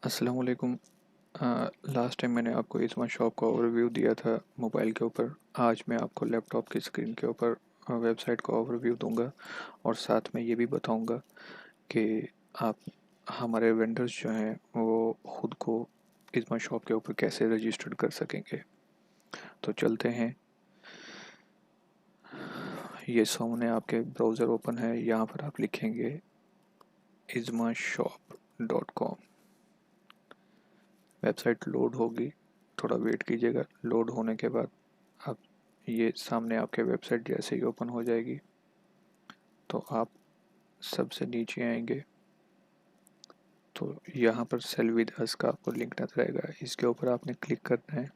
अस्सलाम वालेकुम। Last time मैंने आपको इज़मा शॉप का ओवरव्यू दिया था मोबाइल के ऊपर। आज मैं आपको लैपटॉप की स्क्रीन के ऊपर वेबसाइट का ओवरव्यू दूंगा और साथ में ये भी बताऊंगा कि आप हमारे वेंडर्स जो हैं वो ख़ुद को इज़मा शॉप के ऊपर कैसे रजिस्टर्ड कर सकेंगे। तो चलते हैं। ये सामने आपके ब्राउज़र ओपन है, यहाँ पर आप लिखेंगे izmashop.com। वेबसाइट लोड होगी, थोड़ा वेट कीजिएगा। लोड होने के बाद आप ये सामने आपके वेबसाइट जैसे ही ओपन हो जाएगी तो आप सबसे नीचे आएंगे तो यहाँ पर सेल विद अस का आपको लिंक नजर आएगा, इसके ऊपर आपने क्लिक करना है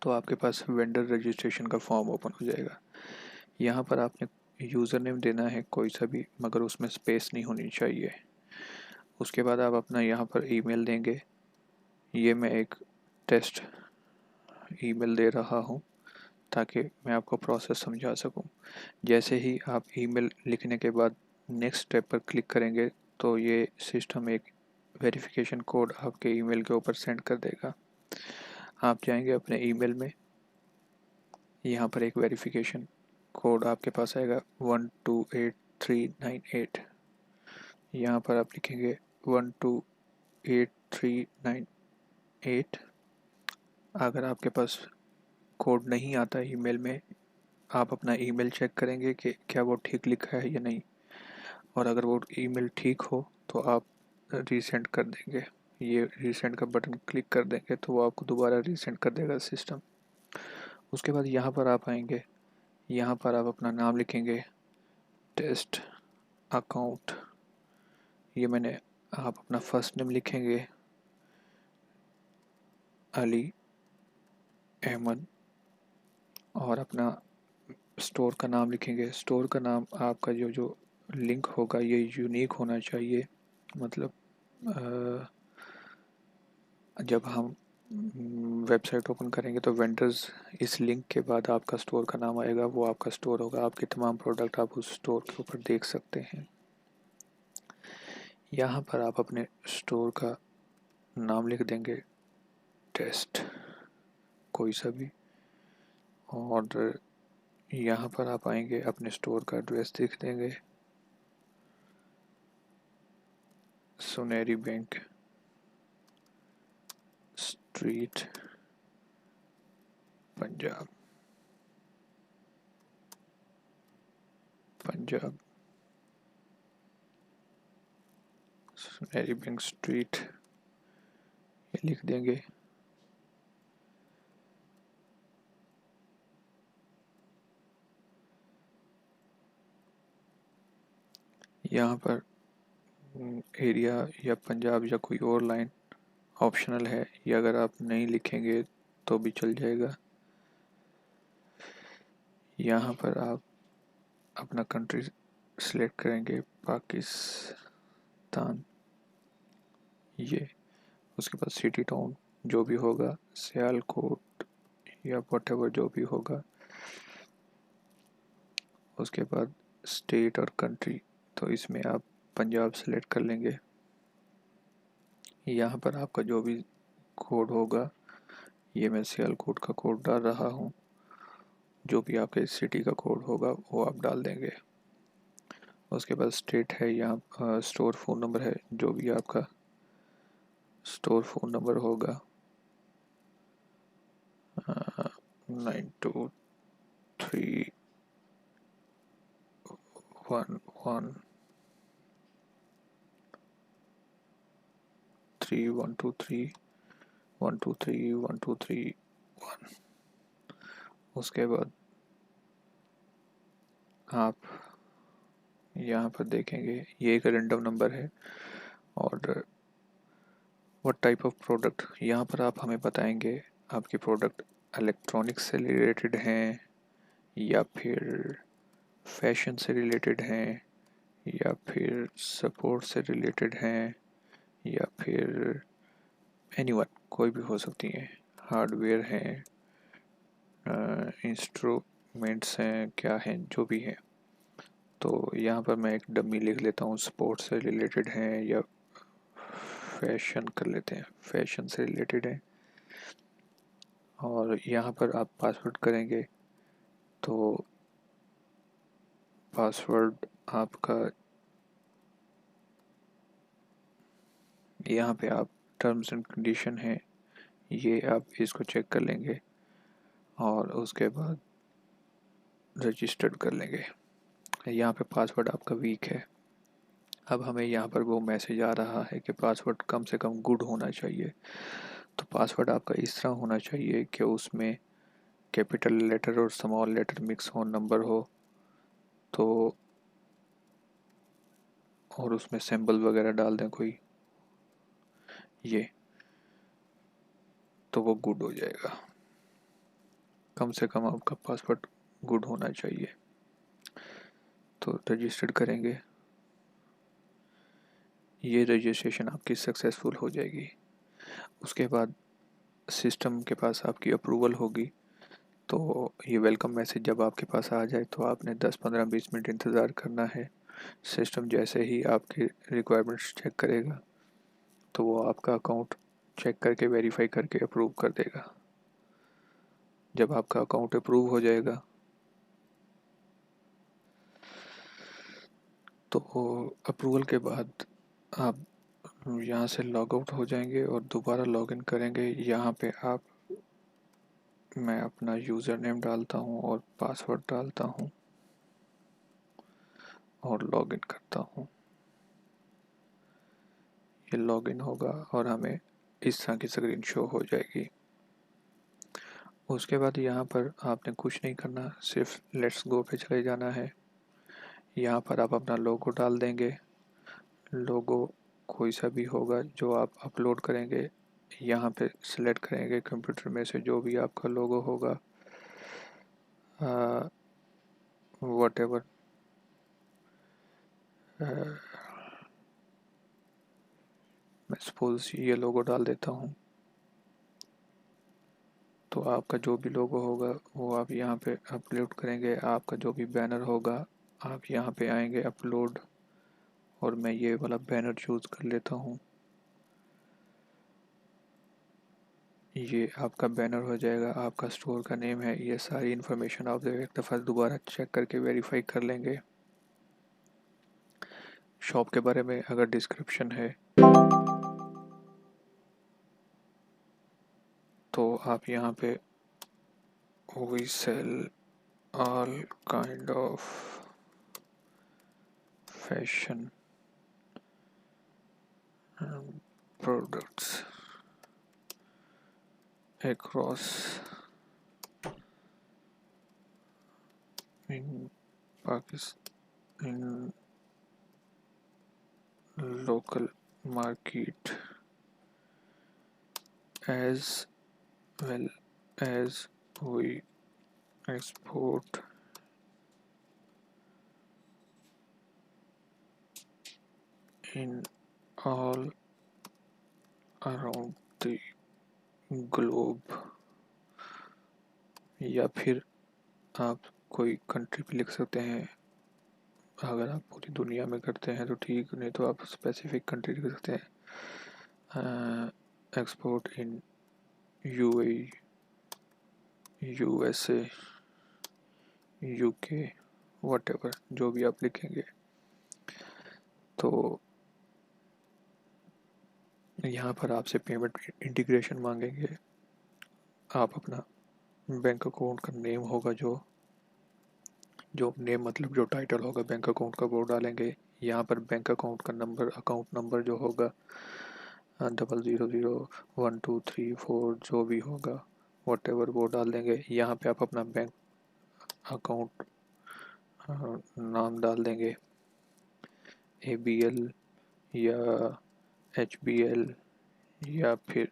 तो आपके पास वेंडर रजिस्ट्रेशन का फॉर्म ओपन हो जाएगा। यहाँ पर आपने यूज़र नेम देना है कोई सा भी, मगर उसमें स्पेस नहीं होनी चाहिए। उसके बाद आप अपना यहाँ पर ईमेल देंगे। ये मैं एक टेस्ट ईमेल दे रहा हूँ ताकि मैं आपको प्रोसेस समझा सकूं। जैसे ही आप ईमेल लिखने के बाद नेक्स्ट स्टेप पर क्लिक करेंगे तो ये सिस्टम एक वेरिफिकेशन कोड आपके ईमेल के ऊपर सेंड कर देगा। आप जाएंगे अपने ईमेल में, यहाँ पर एक वेरिफिकेशन कोड आपके पास आएगा 128398। यहाँ पर आप लिखेंगे 128398। अगर आपके पास कोड नहीं आता ईमेल में, आप अपना ईमेल चेक करेंगे कि क्या वो ठीक लिखा है या नहीं, और अगर वो ईमेल ठीक हो तो आप रीसेंड कर देंगे। ये रीसेंड का बटन क्लिक कर देंगे तो वो आपको दोबारा रीसेंड कर देगा सिस्टम। उसके बाद यहाँ पर आप आएंगे, यहाँ पर आप अपना नाम लिखेंगे, टेस्ट अकाउंट। ये मैंने आप अपना फर्स्ट नेम लिखेंगे अली अहमद, और अपना स्टोर का नाम लिखेंगे। स्टोर का नाम आपका जो जो लिंक होगा ये यूनिक होना चाहिए। मतलब जब हम वेबसाइट ओपन करेंगे तो वेंडर्स इस लिंक के बाद आपका स्टोर का नाम आएगा, वो आपका स्टोर होगा। आपके तमाम प्रोडक्ट आप उस स्टोर के ऊपर देख सकते हैं। यहाँ पर आप अपने स्टोर का नाम लिख देंगे, टेस्ट कोई सा भी, और यहाँ पर आप आएंगे अपने स्टोर का एड्रेस लिख देंगे, सुनहरी बैंक स्ट्रीट पंजाब पंजाब, सुनहरी बैंक स्ट्रीट ये लिख देंगे। यहाँ पर एरिया या पंजाब या कोई और लाइन ऑप्शनल है, ये अगर आप नहीं लिखेंगे तो भी चल जाएगा। यहाँ पर आप अपना कंट्री सिलेक्ट करेंगे, पाकिस्तान। ये उसके बाद सिटी टाउन जो भी होगा, सियालकोट या वॉटेवर जो भी होगा। उसके बाद स्टेट और कंट्री, तो इसमें आप पंजाब सेलेक्ट कर लेंगे। यहाँ पर आपका जो भी कोड होगा, ये मैं सियालकोट का कोड डाल रहा हूँ, जो भी आपके सिटी का कोड होगा वो आप डाल देंगे। उसके बाद स्टेट है, यहाँ स्टोर फ़ोन नंबर है, जो भी आपका स्टोर फ़ोन नंबर होगा 922311231231। उसके बाद आप यहाँ पर देखेंगे ये एक रैंडम नंबर है, और व्हाट टाइप ऑफ प्रोडक्ट, यहाँ पर आप हमें बताएंगे आपके प्रोडक्ट इलेक्ट्रॉनिक्स से रिलेटेड हैं या फिर फैशन से रिलेटेड हैं या फिर सपोर्ट से रिलेटेड हैं या फिर एनीवन, कोई भी हो सकती हैं। हार्डवेयर हैं, इंस्ट्रूमेंट्स हैं, क्या हैं, जो भी हैं। तो यहाँ पर मैं एक डमी लिख लेता हूँ, स्पोर्ट्स से रिलेटेड हैं या फैशन कर लेते हैं, फैशन से रिलेटेड है। और यहाँ पर आप पासवर्ड करेंगे तो पासवर्ड आपका यहाँ पे आप टर्म्स एंड कंडीशन है, ये आप इसको चेक कर लेंगे और उसके बाद रजिस्टर्ड कर लेंगे। यहाँ पे पासवर्ड आपका वीक है। अब हमें यहाँ पर वो मैसेज आ रहा है कि पासवर्ड कम से कम गुड होना चाहिए। तो पासवर्ड आपका इस तरह होना चाहिए कि उसमें कैपिटल लेटर और स्मॉल लेटर मिक्स हो, नंबर हो तो, और उसमें सिंबल वगैरह डाल दें कोई, ये तो वो गुड हो जाएगा। कम से कम आपका पासवर्ड गुड होना चाहिए। तो रजिस्टर्ड करेंगे, ये रजिस्ट्रेशन आपकी सक्सेसफुल हो जाएगी। उसके बाद सिस्टम के पास आपकी अप्रूवल होगी। तो ये वेलकम मैसेज जब आपके पास आ जाए तो आपने 10-15-20 मिनट इंतज़ार करना है। सिस्टम जैसे ही आपकी रिक्वायरमेंट्स चेक करेगा तो वो आपका अकाउंट चेक करके वेरीफाई करके अप्रूव कर देगा। जब आपका अकाउंट अप्रूव हो जाएगा तो अप्रूवल के बाद आप यहाँ से लॉग आउट हो जाएंगे और दोबारा लॉगिन करेंगे। यहाँ पे आप, मैं अपना यूज़र नेम डालता हूँ और पासवर्ड डालता हूँ और लॉगिन करता हूँ। ये लॉगिन होगा और हमें इस तरह की स्क्रीन शो हो जाएगी। उसके बाद यहाँ पर आपने कुछ नहीं करना, सिर्फ लेट्स गो पे चले जाना है। यहाँ पर आप अपना लोगो डाल देंगे। लोगो कोई सा भी होगा जो आप अपलोड करेंगे। यहाँ पे सिलेक्ट करेंगे कंप्यूटर में से जो भी आपका लोगो होगा, वट एवर, मैं सपोज ये लोगो डाल देता हूँ। तो आपका जो भी लोगो होगा वो आप यहाँ पे अपलोड करेंगे। आपका जो भी बैनर होगा आप यहाँ पे आएंगे अपलोड, और मैं ये वाला बैनर चूज़ कर लेता हूँ। ये आपका बैनर हो जाएगा, आपका स्टोर का नेम है, ये सारी इन्फॉर्मेशन आप एक दफ़ा दोबारा चेक करके वेरीफाई कर लेंगे। शॉप के बारे में अगर डिस्क्रिप्शन है तो आप यहाँ पे we sell all kind of fashion products across in Pakistan, in local market as well as we export in all around the globe। या फिर आप कोई कंट्री भी लिख सकते हैं। अगर आप पूरी दुनिया में करते हैं तो ठीक, नहीं तो आप स्पेसिफिक कंट्री लिख सकते हैं। Export in UAE, USA, UK, whatever जो भी आप लिखेंगे। तो यहाँ पर आपसे पेमेंट इंटीग्रेशन मांगेंगे। आप अपना बैंक अकाउंट का नेम होगा, जो नेम मतलब जो टाइटल होगा बैंक अकाउंट का वो डालेंगे। यहाँ पर बैंक अकाउंट का नंबर, अकाउंट नंबर जो होगा 000123 4 जो भी होगा वटेवर वो डाल देंगे। यहाँ पे आप अपना बैंक अकाउंट नाम डाल देंगे, ABL या HBL या फिर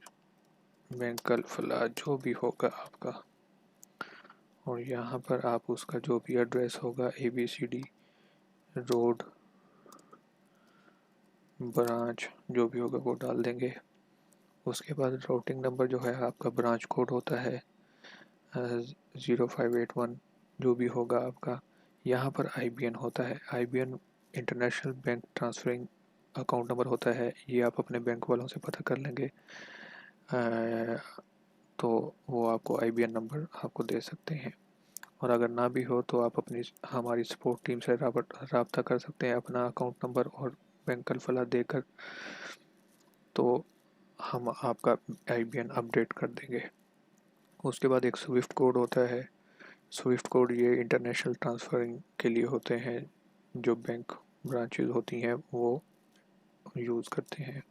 बैंक अल्फला जो भी होगा आपका। और यहाँ पर आप उसका जो भी एड्रेस होगा ABCD रोड ब्रांच जो भी होगा वो डाल देंगे। उसके बाद राउटिंग नंबर जो है आपका ब्रांच कोड होता है 0581 जो भी होगा आपका। यहाँ पर IBN होता है, IBN international bank transferring account number होता है ये आप अपने बैंक वालों से पता कर लेंगे, तो वो आपको IBN नंबर आपको दे सकते हैं। और अगर ना भी हो तो आप अपनी हमारी सपोर्ट टीम से रब्ता कर सकते हैं अपना अकाउंट नंबर और बैंक अलफला देकर, तो हम आपका IBN अपडेट कर देंगे। उसके बाद एक स्विफ्ट कोड होता है। स्विफ्ट कोड ये इंटरनेशनल ट्रांसफरिंग के लिए होते हैं, जो बैंक ब्रांचेज होती हैं वो यूज़ करते हैं।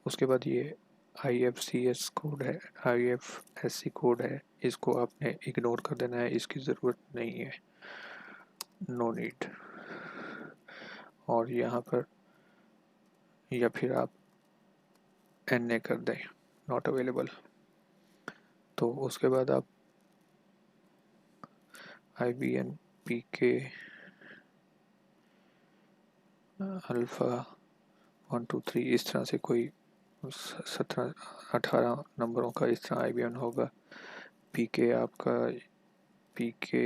उसके बाद ये IFCS कोड है, IFSC कोड है, इसको आपने इग्नोर कर देना है, इसकी ज़रूरत नहीं है, नो नीड। और यहाँ पर या फिर आप NA कर दें, नॉट अवेलेबल। तो उसके बाद आप IBN PK अल्फ़ा 1 2 3 इस तरह से कोई 17-18 नंबरों का इस तरह IBN होगा। PK आपका PK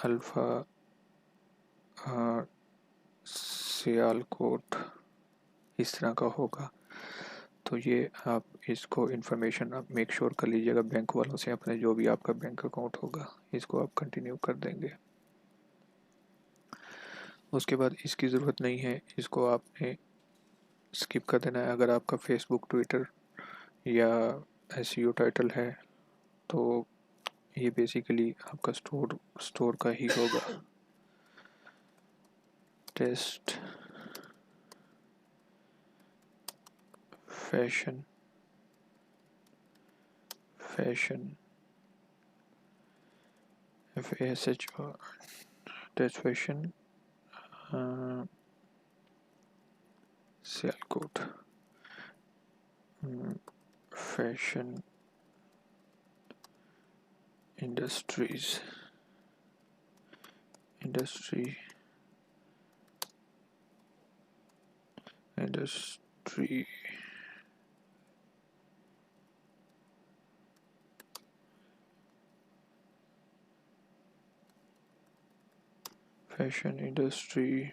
अल्फ़ा सियालकोट इस तरह का होगा। तो ये आप इसको इन्फॉर्मेशन आप मेक श्योर कर लीजिएगा बैंक वालों से, अपने जो भी आपका बैंक अकाउंट होगा इसको आप कंटिन्यू कर देंगे। उसके बाद इसकी ज़रूरत नहीं है, इसको आपने स्किप कर देना है। अगर आपका फेसबुक, ट्विटर या SEO टाइटल है तो ये बेसिकली आपका स्टोर का ही होगा। Test fashion FASH test fashion Sialkot fashion industry fashion industry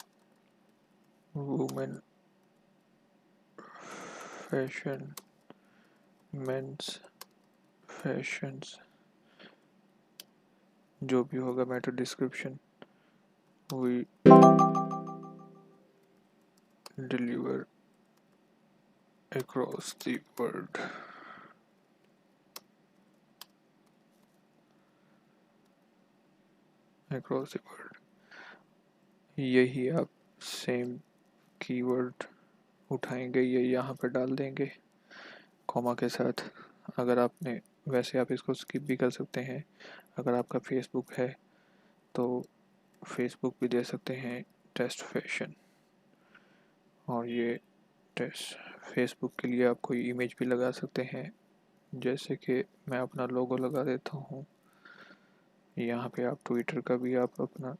women fashion men's fashions, जो भी होगा matter description we deliver across the world। यही आप सेम कीवर्ड उठाएंगे, ये यहाँ पर डाल देंगे कॉमा के साथ। अगर आपने वैसे आप इसको स्किप भी कर सकते हैं। अगर आपका फेसबुक है तो फेसबुक भी दे सकते हैं टेस्ट फैशन। और ये टेस्ट फेसबुक के लिए आप कोई इमेज भी लगा सकते हैं, जैसे कि मैं अपना लोगो लगा देता हूँ। यहाँ पे आप ट्विटर का भी आप अपना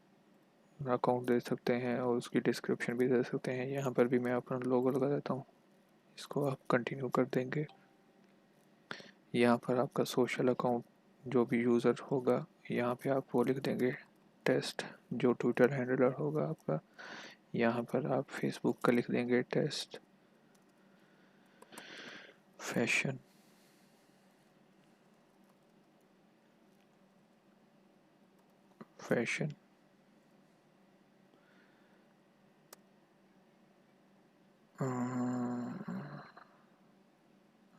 अकाउंट दे सकते हैं और उसकी डिस्क्रिप्शन भी दे सकते हैं। यहाँ पर भी मैं अपना लोगो लगा देता हूँ, इसको आप कंटिन्यू कर देंगे। यहाँ पर आपका सोशल अकाउंट जो भी यूज़र होगा यहाँ पे आप वो लिख देंगे टेस्ट, जो ट्विटर हैंडलर होगा आपका। यहाँ पर आप फेसबुक का लिख देंगे टेस्ट फैशन।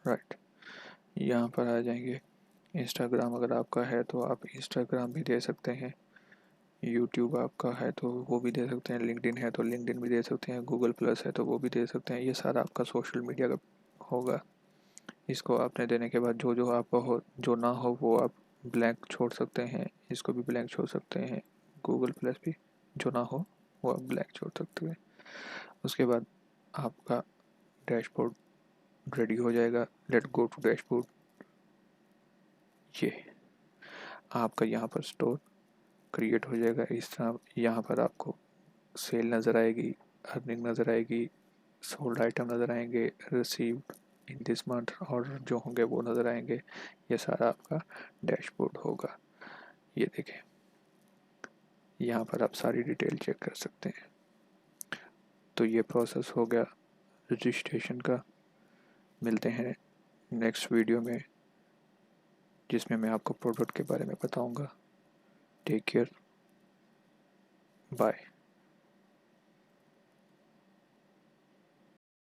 राइट, यहाँ पर आ जाएंगे। इंस्टाग्राम अगर आपका है तो आप इंस्टाग्राम भी दे सकते हैं। यूट्यूब आपका है तो वो भी दे सकते हैं। लिंक्डइन है तो लिंक्डइन भी दे सकते हैं। गूगल प्लस है तो वो भी दे सकते हैं। ये सारा आपका सोशल मीडिया का होगा। इसको आपने देने के बाद जो जो आपका हो जो ना हो वो आप ब्लैंक छोड़ सकते हैं। इसको भी ब्लैंक छोड़ सकते हैं। गूगल प्लस भी जो ना हो वो आप ब्लैंक छोड़ सकते हैं। उसके बाद आपका डैशबोर्ड रेडी हो जाएगा। Let go to dashboard. ये आपका यहाँ पर स्टोर क्रिएट हो जाएगा इस तरह। यहाँ पर आपको सेल नज़र आएगी, अर्निंग नज़र आएगी, सोल्ड आइटम नज़र आएंगे, रिसीव्ड इन दिस मंथ और जो होंगे वो नज़र आएंगे। ये सारा आपका डैशबोर्ड होगा। ये देखें, यहाँ पर आप सारी डिटेल चेक कर सकते हैं। तो ये प्रोसेस हो गया रजिस्ट्रेशन का। मिलते हैं नेक्स्ट वीडियो में, जिसमें मैं आपको प्रोडक्ट के बारे में बताऊंगा। Take care, bye.